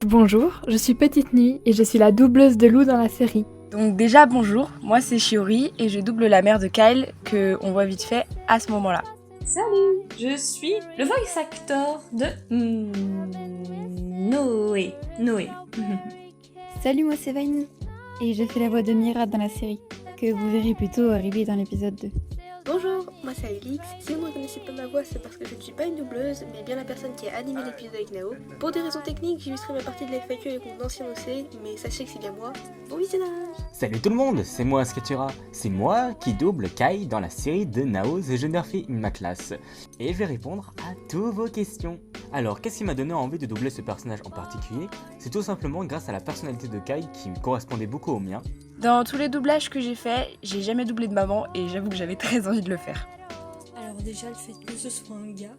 bonjour, je suis Petite Nuit et je suis la doubleuse de Lou dans la série. Donc déjà bonjour, moi c'est Shiori et je double la mère de Kyle que on voit vite fait à ce moment-là. Salut, je suis le voice actor de Noé. Salut, moi c'est Vaini et je fais la voix de Mira dans la série, que vous verrez plutôt arriver dans l'épisode 2. Bonjour, moi c'est Alix. Si vous ne reconnaissez pas ma voix, c'est parce que je ne suis pas une doubleuse, mais bien la personne qui a animé l'épisode avec Nao. Pour des raisons techniques, j'illustrerai ma partie de la FAQ avec mon ancien OC, mais sachez que c'est bien moi. Bon visionnage. Salut tout le monde, c'est moi Skatura. C'est moi qui double Kai dans la série de Nao The Genderfree in ma classe. Et je vais répondre à toutes vos questions. Alors, qu'est-ce qui m'a donné envie de doubler ce personnage en particulier? C'est tout simplement grâce à la personnalité de Kai qui me correspondait beaucoup au mien. Dans tous les doublages que j'ai fait, j'ai jamais doublé de maman et j'avoue que j'avais très envie de le faire. Alors déjà le fait que ce soit un gars,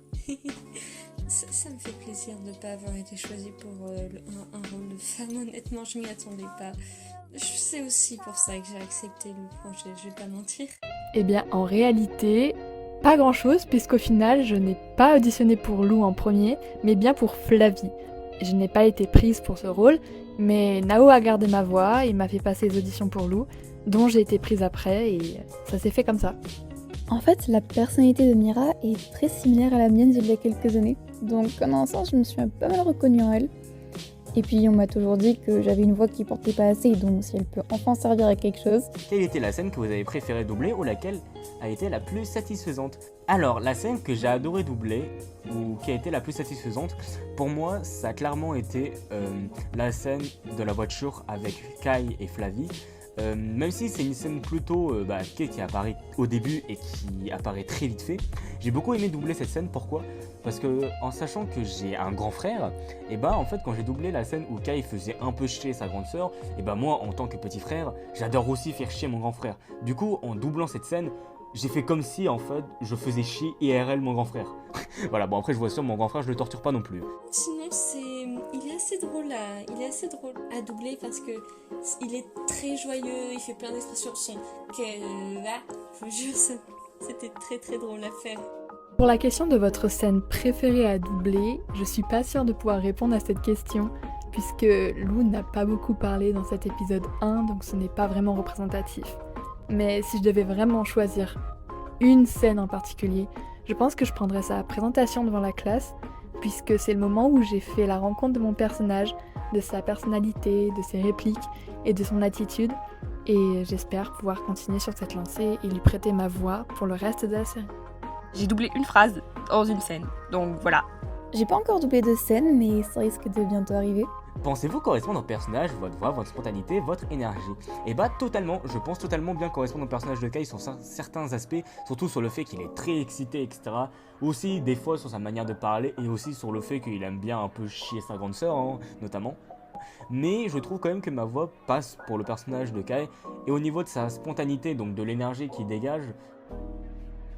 ça me fait plaisir de ne pas avoir été choisie pour un rôle de femme. Honnêtement, je m'y attendais pas. C'est aussi pour ça que j'ai accepté le projet, je vais pas mentir. Eh bien, en réalité, pas grand-chose, puisqu'au final, je n'ai pas auditionné pour Lou en premier, mais bien pour Flavie. Je n'ai pas été prise pour ce rôle, mais Nao a gardé ma voix et m'a fait passer les auditions pour Lou, dont j'ai été prise après, et ça s'est fait comme ça. En fait, la personnalité de Mira est très similaire à la mienne d'il y a quelques années, donc en un sens, je me suis pas mal reconnue en elle. Et puis on m'a toujours dit que j'avais une voix qui portait pas assez, donc si elle peut enfin servir à quelque chose. Quelle était la scène que vous avez préféré doubler ou laquelle a été la plus satisfaisante? Alors, la scène que j'ai adoré doubler, ou qui a été la plus satisfaisante, pour moi, ça a clairement été la scène de la voiture avec Kai et Flavie. Même si c'est une scène plutôt qui apparaît au début et qui apparaît très vite fait, j'ai beaucoup aimé doubler cette scène. Pourquoi? Parce que en sachant que j'ai un grand frère, et en fait quand j'ai doublé la scène où Kai faisait un peu chier sa grande sœur, et moi en tant que petit frère, j'adore aussi faire chier mon grand frère. Du coup, en doublant cette scène, j'ai fait comme si en fait je faisais chier IRL mon grand frère. Voilà, bon après je vois sûr mon grand frère, je le torture pas non plus. Sinon il est assez drôle à doubler parce que il est très joyeux, il fait plein d'expressions son je vous jure c'était très très drôle à faire. Pour la question de votre scène préférée à doubler, je suis pas sûre de pouvoir répondre à cette question, puisque Lou n'a pas beaucoup parlé dans cet épisode 1, donc ce n'est pas vraiment représentatif. Mais si je devais vraiment choisir une scène en particulier, je pense que je prendrais sa présentation devant la classe, puisque c'est le moment où j'ai fait la rencontre de mon personnage, de sa personnalité, de ses répliques et de son attitude, et j'espère pouvoir continuer sur cette lancée et lui prêter ma voix pour le reste de la série. J'ai doublé une phrase dans une scène, donc voilà. J'ai pas encore doublé de scène, mais ça risque de bientôt arriver. Pensez-vous correspondre au personnage, votre voix, votre spontanéité, votre énergie? Et totalement, je pense totalement bien correspondre au personnage de Kai sur certains aspects, surtout sur le fait qu'il est très excité, etc. Aussi des fois sur sa manière de parler et aussi sur le fait qu'il aime bien un peu chier sa grande sœur, notamment. Mais je trouve quand même que ma voix passe pour le personnage de Kai, et au niveau de sa spontanéité, donc de l'énergie qu'il dégage,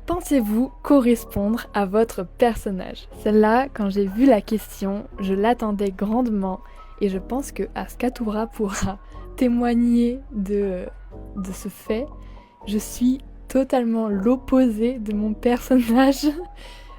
pensez-vous correspondre à votre personnage? Celle-là, quand j'ai vu la question, je l'attendais grandement et je pense que Skatura pourra témoigner de ce fait. Je suis totalement l'opposé de mon personnage.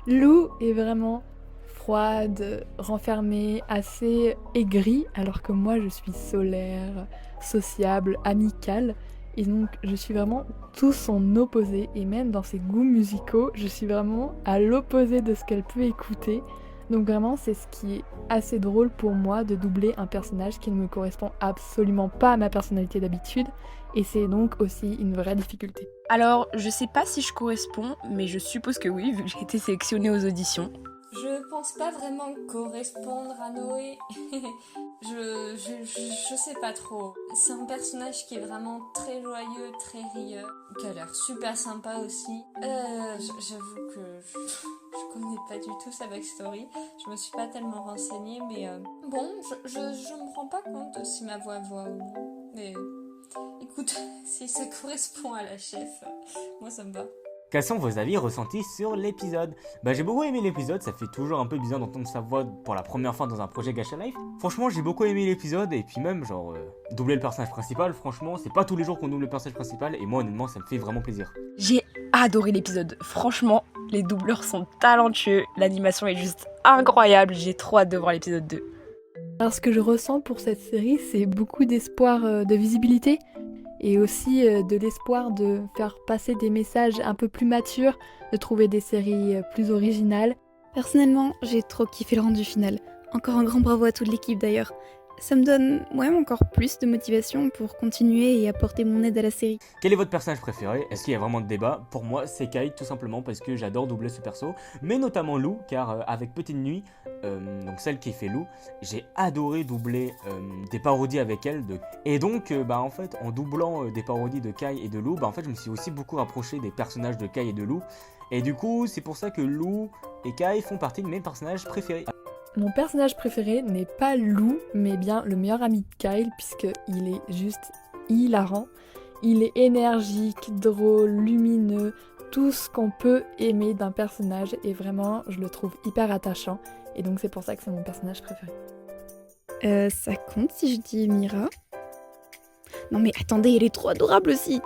Lou est vraiment froide, renfermée, assez aigrie, alors que moi je suis solaire, sociable, amicale. Et donc je suis vraiment tout son opposé, et même dans ses goûts musicaux, je suis vraiment à l'opposé de ce qu'elle peut écouter. Donc vraiment c'est ce qui est assez drôle pour moi de doubler un personnage qui ne me correspond absolument pas à ma personnalité d'habitude, et c'est donc aussi une vraie difficulté. Alors, je sais pas si je corresponds, mais je suppose que oui, vu que j'ai été sélectionnée aux auditions. Je pense pas vraiment correspondre à Noé. je sais pas trop. C'est un personnage qui est vraiment très joyeux, très rieur, qui a l'air super sympa aussi. J'avoue que je connais pas du tout sa backstory. Je me suis pas tellement renseignée, mais bon, je me rends pas compte si ma voix ou non. Mais écoute, si ça correspond à la chef, moi ça me va. quels sont vos avis ressentis sur l'épisode? J'ai beaucoup aimé l'épisode, ça fait toujours un peu bizarre d'entendre sa voix pour la première fois dans un projet Gacha Life. Franchement, j'ai beaucoup aimé l'épisode, et puis même, doubler le personnage principal, franchement, c'est pas tous les jours qu'on double le personnage principal, et moi, honnêtement, ça me fait vraiment plaisir. J'ai adoré l'épisode, franchement, les doubleurs sont talentueux, l'animation est juste incroyable, j'ai trop hâte de voir l'épisode 2. Alors ce que je ressens pour cette série, c'est beaucoup d'espoir de visibilité et aussi de l'espoir de faire passer des messages un peu plus matures, de trouver des séries plus originales. Personnellement, j'ai trop kiffé le rendu final. Encore un grand bravo à toute l'équipe d'ailleurs. Ça me donne moi-même encore plus de motivation pour continuer et apporter mon aide à la série. Quel est votre personnage préféré? Est-ce qu'il y a vraiment de débat? Pour moi, c'est Kai, tout simplement parce que j'adore doubler ce perso, mais notamment Lou, car avec Petite Nuit, donc celle qui fait Lou, j'ai adoré doubler des parodies avec elle. Et donc, en fait, en doublant des parodies de Kai et de Lou, en fait, je me suis aussi beaucoup rapproché des personnages de Kai et de Lou. Et du coup, c'est pour ça que Lou et Kai font partie de mes personnages préférés. Mon personnage préféré n'est pas Lou, mais bien le meilleur ami de Kyle, puisqu'il est juste hilarant. Il est énergique, drôle, lumineux, tout ce qu'on peut aimer d'un personnage, et vraiment, je le trouve hyper attachant, et donc c'est pour ça que c'est mon personnage préféré. Ça compte si je dis Mira? Non mais attendez, elle est trop adorable aussi.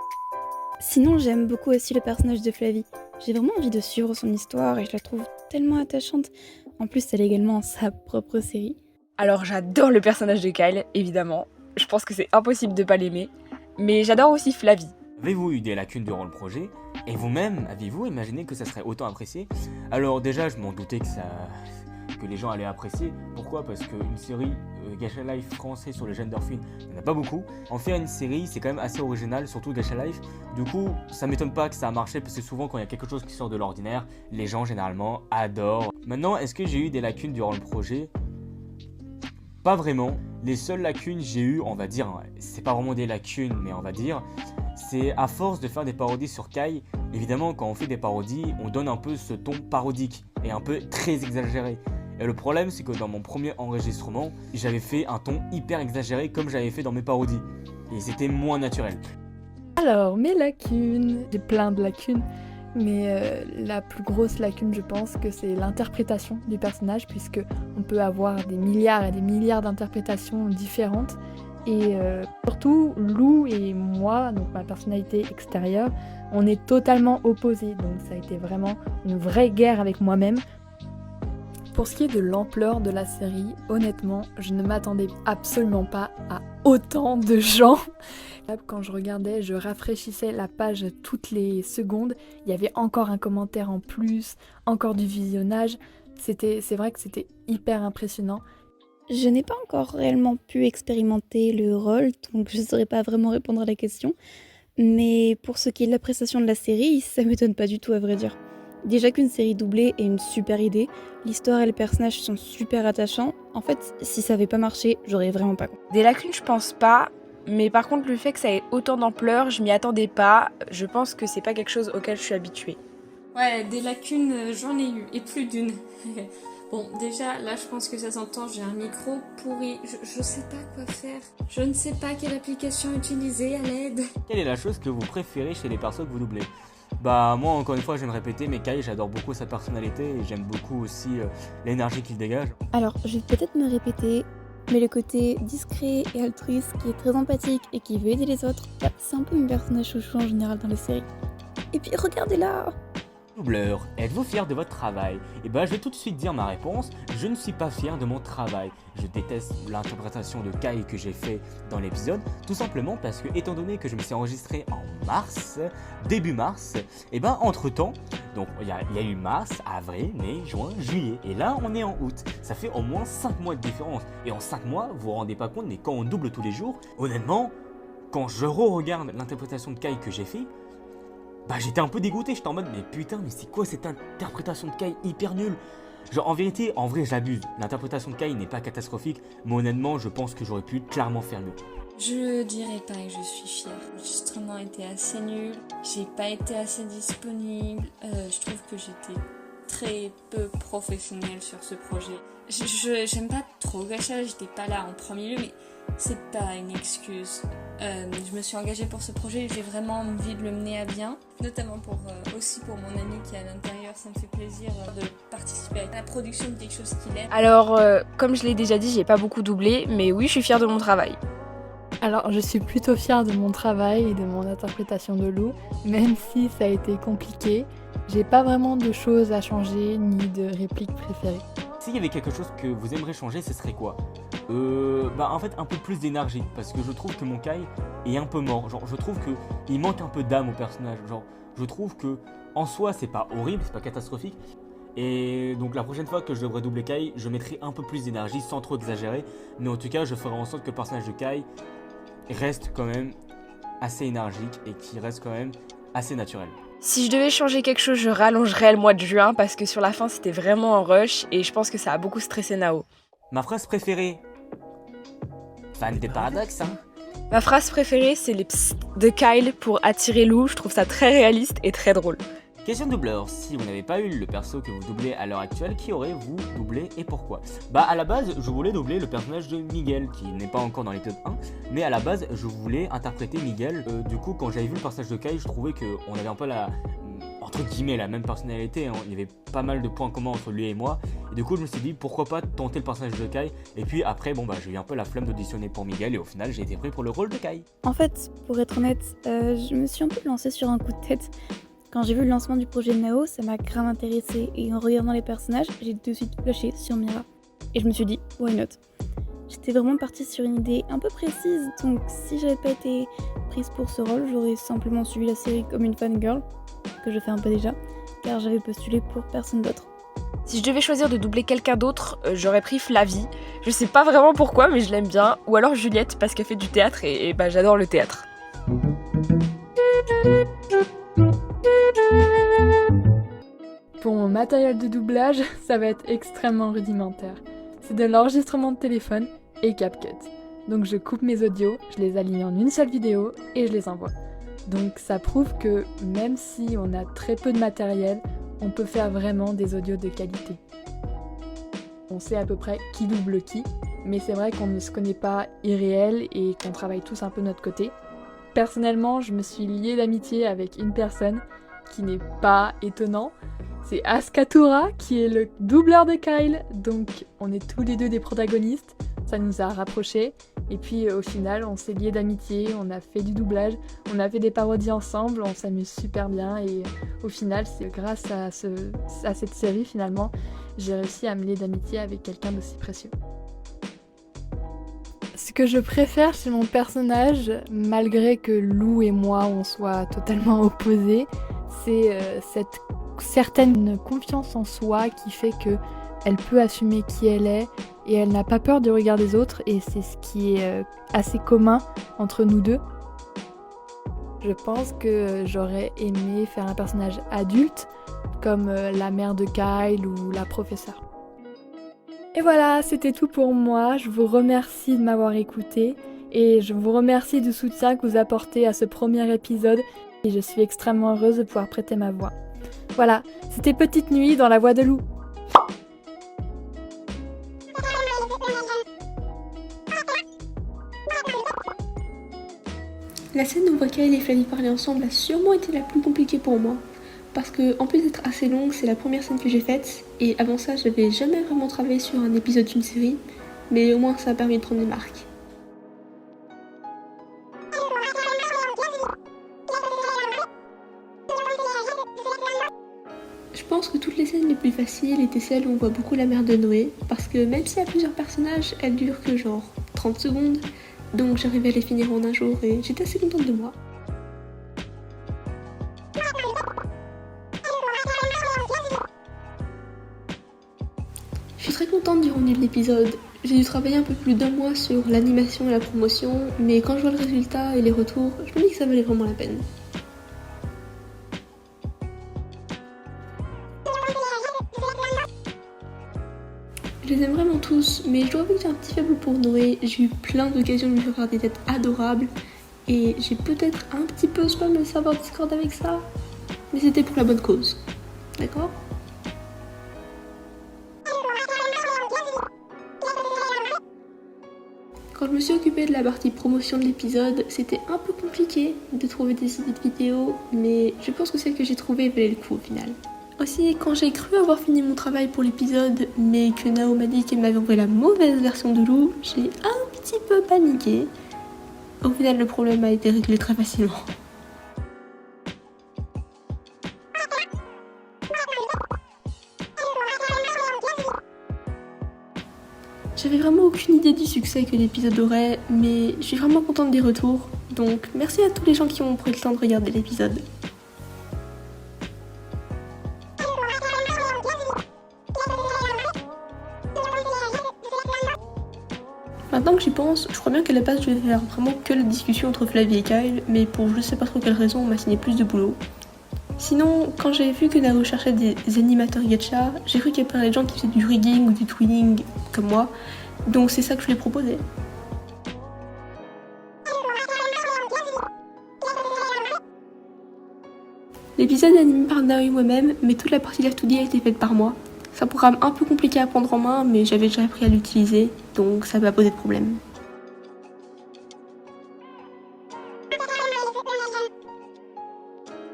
Sinon, j'aime beaucoup aussi le personnage de Flavie. J'ai vraiment envie de suivre son histoire et je la trouve tellement attachante. En plus, elle a également sa propre série. Alors j'adore le personnage de Kyle, évidemment. Je pense que c'est impossible de pas l'aimer. Mais j'adore aussi Flavie. Avez-vous eu des lacunes durant le projet? Et vous-même, aviez-vous imaginé que ça serait autant apprécié? Alors déjà, je m'en doutais que les gens allaient apprécier. Pourquoi? Parce qu'une série Gacha Life français sur le gender film, il n'y en a pas beaucoup. En faire une série, c'est quand même assez original, surtout Gacha Life. Du coup, ça m'étonne pas que ça a marché, parce que souvent quand il y a quelque chose qui sort de l'ordinaire, les gens généralement adorent. Maintenant, est-ce que j'ai eu des lacunes durant le projet? Pas vraiment. Les seules lacunes j'ai eu, on va dire, c'est pas vraiment des lacunes, mais on va dire, c'est à force de faire des parodies sur Kai. Évidemment, quand on fait des parodies, on donne un peu ce ton parodique et un peu très exagéré. Et le problème, c'est que dans mon premier enregistrement, j'avais fait un ton hyper exagéré comme j'avais fait dans mes parodies. Et c'était moins naturel. Alors, mes lacunes, j'ai plein de lacunes, mais la plus grosse lacune, je pense que c'est l'interprétation du personnage, puisque on peut avoir des milliards et des milliards d'interprétations différentes. Et surtout, Lou et moi, donc ma personnalité extérieure, on est totalement opposés. Donc ça a été vraiment une vraie guerre avec moi-même. Pour ce qui est de l'ampleur de la série, honnêtement, je ne m'attendais absolument pas à autant de gens. Quand je regardais, je rafraîchissais la page toutes les secondes. Il y avait encore un commentaire en plus, encore du visionnage. C'est vrai que c'était hyper impressionnant. Je n'ai pas encore réellement pu expérimenter le rôle, donc je ne saurais pas vraiment répondre à la question. Mais pour ce qui est de l'appréciation de la série, ça m'étonne pas du tout à vrai dire. Déjà qu'une série doublée est une super idée, l'histoire et les personnages sont super attachants. En fait, si ça avait pas marché, j'aurais vraiment pas compris. Des lacunes, je pense pas. Mais par contre, le fait que ça ait autant d'ampleur, je m'y attendais pas. Je pense que c'est pas quelque chose auquel je suis habituée. Ouais, des lacunes, j'en ai eu, et plus d'une. Bon, déjà, là, je pense que ça s'entend, j'ai un micro pourri, je sais pas quoi faire. Je ne sais pas quelle application utiliser, à l'aide. Quelle est la chose que vous préférez chez les persos que vous doublez? Bah moi encore une fois je vais me répéter, mais Kai, j'adore beaucoup sa personnalité et j'aime beaucoup aussi l'énergie qu'il dégage. Alors, je vais peut-être me répéter, mais le côté discret et altruiste qui est très empathique et qui veut aider les autres, c'est un peu mon personnage chouchou en général dans les séries. Et puis regardez-là! Doubleur, êtes-vous fier de votre travail? Et bah je vais tout de suite dire ma réponse, je ne suis pas fier de mon travail. Je déteste l'interprétation de Kai que j'ai fait dans l'épisode, tout simplement parce que étant donné que je me suis enregistré en mars, début mars, et bah entre temps, donc il y a eu mars, avril, mai, juin, juillet, et là on est en août. Ça fait au moins 5 mois de différence, et en 5 mois, vous vous rendez pas compte, mais quand on double tous les jours, honnêtement, quand je re-regarde l'interprétation de Kai que j'ai fait, bah j'étais un peu dégoûté, j'étais en mode mais putain mais c'est quoi cette interprétation de Kai hyper nulle? Genre en vérité, en vrai j'abuse, l'interprétation de Kai n'est pas catastrophique, mais honnêtement je pense que j'aurais pu clairement faire mieux. Je dirais pas que je suis fière. L'enregistrement était assez nul, j'ai pas été assez disponible, je trouve que j'étais très peu professionnelle sur ce projet. J'aime pas trop Gacha, j'étais pas là en premier lieu, mais c'est pas une excuse. Je me suis engagée pour ce projet et j'ai vraiment envie de le mener à bien, notamment aussi pour mon ami qui est à l'intérieur. Ça me fait plaisir de participer à la production de quelque chose qu'il aime. Alors, comme je l'ai déjà dit, j'ai pas beaucoup doublé, mais oui, je suis fière de mon travail. Alors, je suis plutôt fière de mon travail et de mon interprétation de Lou, même si ça a été compliqué. J'ai pas vraiment de choses à changer ni de répliques préférées. S'il y avait quelque chose que vous aimeriez changer, ce serait quoi? En fait un peu plus d'énergie, parce que je trouve que mon Kai est un peu mort. Genre je trouve que il manque un peu d'âme au personnage. Genre je trouve que en soi c'est pas horrible, c'est pas catastrophique. Et donc la prochaine fois que je devrais doubler Kai, je mettrai un peu plus d'énergie sans trop exagérer. Mais en tout cas je ferai en sorte que le personnage de Kai reste quand même assez énergique et qu'il reste quand même assez naturel. Si je devais changer quelque chose, je rallongerais le mois de juin parce que sur la fin c'était vraiment un rush et je pense que ça a beaucoup stressé Nao. Ma phrase préférée, fan des paradoxes hein. Ma phrase préférée c'est les psst de Kyle pour attirer Lou, je trouve ça très réaliste et très drôle. Question doubleur, si vous n'avez pas eu le perso que vous doublez à l'heure actuelle, qui aurez-vous doublé et pourquoi? À la base, je voulais doubler le personnage de Miguel, qui n'est pas encore dans l'épisode 1, mais à la base, je voulais interpréter Miguel. Du coup, quand j'avais vu le personnage de Kai, je trouvais qu'on avait un peu entre guillemets, la même personnalité, hein. Il y avait pas mal de points communs entre lui et moi, et du coup, je me suis dit, pourquoi pas tenter le personnage de Kai, et puis après, j'ai eu un peu la flemme d'auditionner pour Miguel, et au final, j'ai été pris pour le rôle de Kai. En fait, pour être honnête, je me suis un peu lancée sur un coup de tête. Quand j'ai vu le lancement du projet de Nao, ça m'a grave intéressée et en regardant les personnages, j'ai de suite flashé sur Mira. Et je me suis dit, why not? J'étais vraiment partie sur une idée un peu précise, donc si j'avais pas été prise pour ce rôle, j'aurais simplement suivi la série comme une fangirl, que je fais un peu déjà, car j'avais postulé pour personne d'autre. Si je devais choisir de doubler quelqu'un d'autre, j'aurais pris Flavie. Je sais pas vraiment pourquoi, mais je l'aime bien. Ou alors Juliette, parce qu'elle fait du théâtre et j'adore le théâtre. Pour mon matériel de doublage, ça va être extrêmement rudimentaire. C'est de l'enregistrement de téléphone et CapCut. Donc je coupe mes audios, je les aligne en une seule vidéo et je les envoie. Donc ça prouve que même si on a très peu de matériel, on peut faire vraiment des audios de qualité. On sait à peu près qui double qui, mais c'est vrai qu'on ne se connaît pas irréel et qu'on travaille tous un peu de notre côté. Personnellement, je me suis liée d'amitié avec une personne qui n'est pas étonnant. C'est Askatura qui est le doubleur de Kyle, donc on est tous les deux des protagonistes, ça nous a rapprochés. Et puis au final, on s'est liés d'amitié, on a fait du doublage, on a fait des parodies ensemble, on s'amuse super bien et au final, c'est grâce à cette série finalement, j'ai réussi à me lier d'amitié avec quelqu'un d'aussi précieux. Ce que je préfère chez mon personnage, malgré que Lou et moi on soit totalement opposés, c'est cette certaine confiance en soi qui fait qu'elle peut assumer qui elle est et elle n'a pas peur du regard des autres et c'est ce qui est assez commun entre nous deux. Je pense que j'aurais aimé faire un personnage adulte comme la mère de Kyle ou la professeure. Et voilà, c'était tout pour moi. Je vous remercie de m'avoir écouté et je vous remercie du soutien que vous apportez à ce premier épisode et je suis extrêmement heureuse de pouvoir prêter ma voix. Voilà, c'était Petite Nuit dans la voix de Lou. La scène où on voit Kyle et Flavie parler ensemble a sûrement été la plus compliquée pour moi. Parce que, en plus d'être assez longue, c'est la première scène que j'ai faite. Et avant ça, j'avais jamais vraiment travaillé sur un épisode d'une série. Mais au moins, ça a permis de prendre des marques. Je pense que toutes les scènes les plus faciles étaient celles où on voit beaucoup la mère de Noé. Parce que même s'il y a plusieurs personnages, elles durent que genre 30 secondes. Donc j'arrivais à les finir en un jour et j'étais assez contente de moi. Je suis très contente du rendu de l'épisode. J'ai dû travailler un peu plus d'1 mois sur l'animation et la promotion, mais quand je vois le résultat et les retours, je me dis que ça valait vraiment la peine. Je les aime vraiment tous, mais je dois avouer que j'ai un petit faible pour Noé. J'ai eu plein d'occasions de lui faire des têtes adorables, et j'ai peut-être un petit peu spam le serveur Discord avec ça, mais c'était pour la bonne cause. D'accord ? Quand je me suis occupée de la partie promotion de l'épisode, c'était un peu compliqué de trouver des idées de vidéos, mais je pense que celle que j'ai trouvée valait le coup au final. Aussi, quand j'ai cru avoir fini mon travail pour l'épisode, mais que Nao m'a dit qu'elle m'avait envoyé la mauvaise version de Lou, j'ai un petit peu paniqué. Au final, le problème a été réglé très facilement. J'avais vraiment aucune idée du succès que l'épisode aurait, mais je suis vraiment contente des retours. Donc merci à tous les gens qui ont pris le temps de regarder l'épisode. Maintenant que j'y pense, je crois bien qu'à la base je devais faire vraiment que la discussion entre Flavie et Kyle, mais pour je sais pas trop quelle raison on m'a signé plus de boulot. Sinon, quand j'avais vu que Nao cherchait des animateurs gacha, j'ai cru qu'il y avait plein de gens qui faisaient du rigging ou du twinning comme moi, donc c'est ça que je lui ai proposé. L'épisode est animé par Nao et moi-même, mais toute la partie Live 2D a été faite par moi. C'est un programme un peu compliqué à prendre en main, mais j'avais déjà appris à l'utiliser, donc ça m'a posé de problème.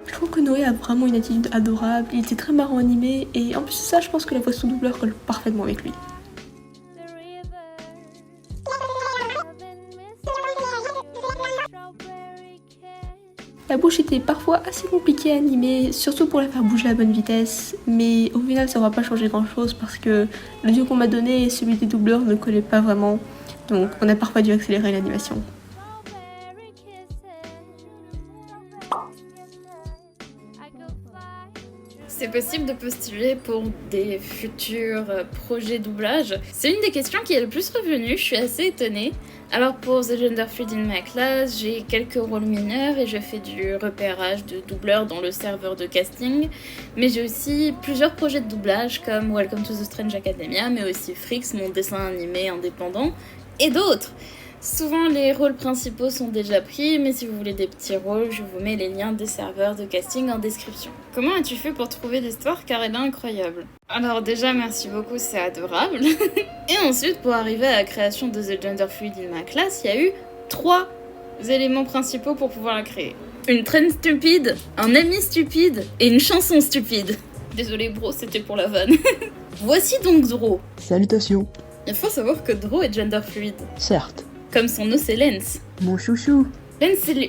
Je trouve que Noé a vraiment une attitude adorable, il était très marrant animé, et en plus de ça, je pense que la voix sous doubleur colle parfaitement avec lui. La bouche était parfois assez compliquée à animer, surtout pour la faire bouger à la bonne vitesse, mais au final ça va pas changer grand chose parce que l'audio qu'on m'a donné et celui des doubleurs ne collaient pas vraiment, donc on a parfois dû accélérer l'animation. C'est possible de postuler pour des futurs projets doublage? C'est une des questions qui est le plus revenue, je suis assez étonnée. Alors pour The Gender Fluid in My Class, j'ai quelques rôles mineurs et je fais du repérage de doubleurs dans le serveur de casting. Mais j'ai aussi plusieurs projets de doublage comme Welcome to the Strange Academia, mais aussi Freaks, mon dessin animé indépendant, et d'autres. Souvent les rôles principaux sont déjà pris, mais si vous voulez des petits rôles, je vous mets les liens des serveurs de casting en description. Comment as-tu fait pour trouver l'histoire car elle est incroyable? Alors déjà merci beaucoup, c'est adorable. Et ensuite pour arriver à la création de The Gender Fluid in My Class, il y a eu 3 éléments principaux pour pouvoir la créer. Une traîne stupide, un ami stupide et une chanson stupide. Désolé bro, c'était pour la vanne. Voici donc Dro. Salutations. Il faut savoir que Dro est gender fluid. Certes. Comme son nom c'est Lens. Mon chouchou. Lens c'est le...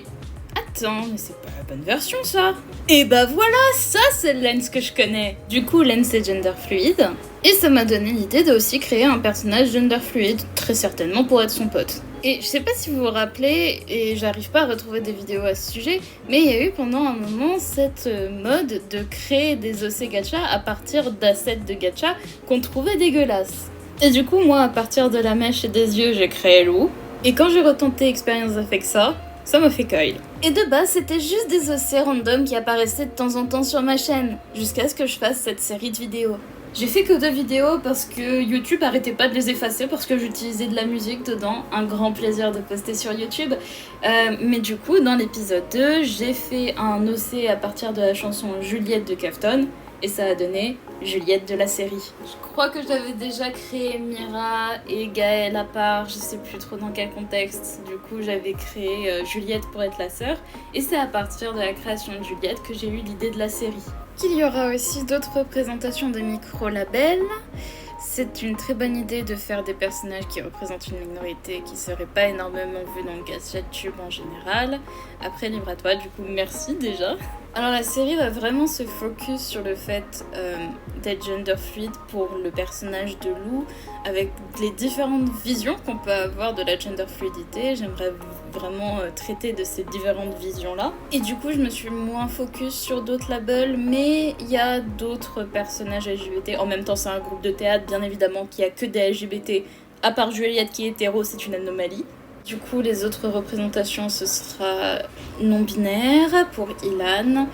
Attends, mais c'est pas la bonne version ça. Et bah voilà, ça c'est le Lens que je connais. Du coup Lens est gender fluide. Et ça m'a donné l'idée de aussi créer un personnage gender fluide, très certainement pour être son pote. Et je sais pas si vous vous rappelez, et j'arrive pas à retrouver des vidéos à ce sujet, mais il y a eu pendant un moment cette mode de créer des OC gacha à partir d'assets de gacha qu'on trouvait dégueulasses. Et du coup moi à partir de la mèche et des yeux j'ai créé Lou. Et quand j'ai retenté Experience avec ça m'a fait Kyle. Et de base, c'était juste des OC random qui apparaissaient de temps en temps sur ma chaîne, jusqu'à ce que je fasse cette série de vidéos. J'ai fait que 2 vidéos parce que YouTube arrêtait pas de les effacer parce que j'utilisais de la musique dedans. Un grand plaisir de poster sur YouTube. Mais du coup, dans l'épisode 2, j'ai fait un OC à partir de la chanson Juliette de Kafton. Et ça a donné Juliette de la série. Je crois que j'avais déjà créé Mira et Gaëlle à part, je sais plus trop dans quel contexte. Du coup, j'avais créé Juliette pour être la sœur. Et c'est à partir de la création de Juliette que j'ai eu l'idée de la série. Il y aura aussi d'autres représentations de micro-labels. C'est une très bonne idée de faire des personnages qui représentent une minorité qui serait pas énormément vue dans le gadget tube en général. Après, libre à toi, du coup, merci déjà. Alors la série va vraiment se focus sur le fait d'être gender fluid pour le personnage de Lou, avec les différentes visions qu'on peut avoir de la gender fluidité. J'aimerais vraiment traiter de ces différentes visions-là. Et du coup, je me suis moins focus sur d'autres labels, mais il y a d'autres personnages LGBT. En même temps, c'est un groupe de théâtre, bien évidemment, qui a que des LGBT. À part Juliette qui est hétéro, c'est une anomalie. Du coup, les autres représentations, ce sera non-binaire pour Ilan.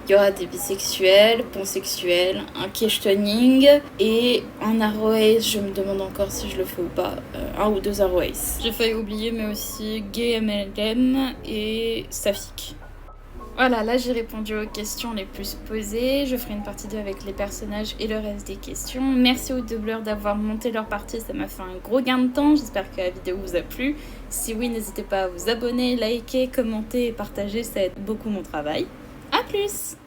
Il y aura des bisexuels, pansexuels, un questioning et un Arroways. Je me demande encore si je le fais ou pas. 1 ou 2 Arroways. J'ai failli oublier, mais aussi gay MLM et saphique. Voilà, là j'ai répondu aux questions les plus posées. Je ferai une partie 2 avec les personnages et le reste des questions. Merci aux doubleurs d'avoir monté leur partie, ça m'a fait un gros gain de temps. J'espère que la vidéo vous a plu. Si oui, n'hésitez pas à vous abonner, liker, commenter et partager, ça aide beaucoup mon travail. A plus!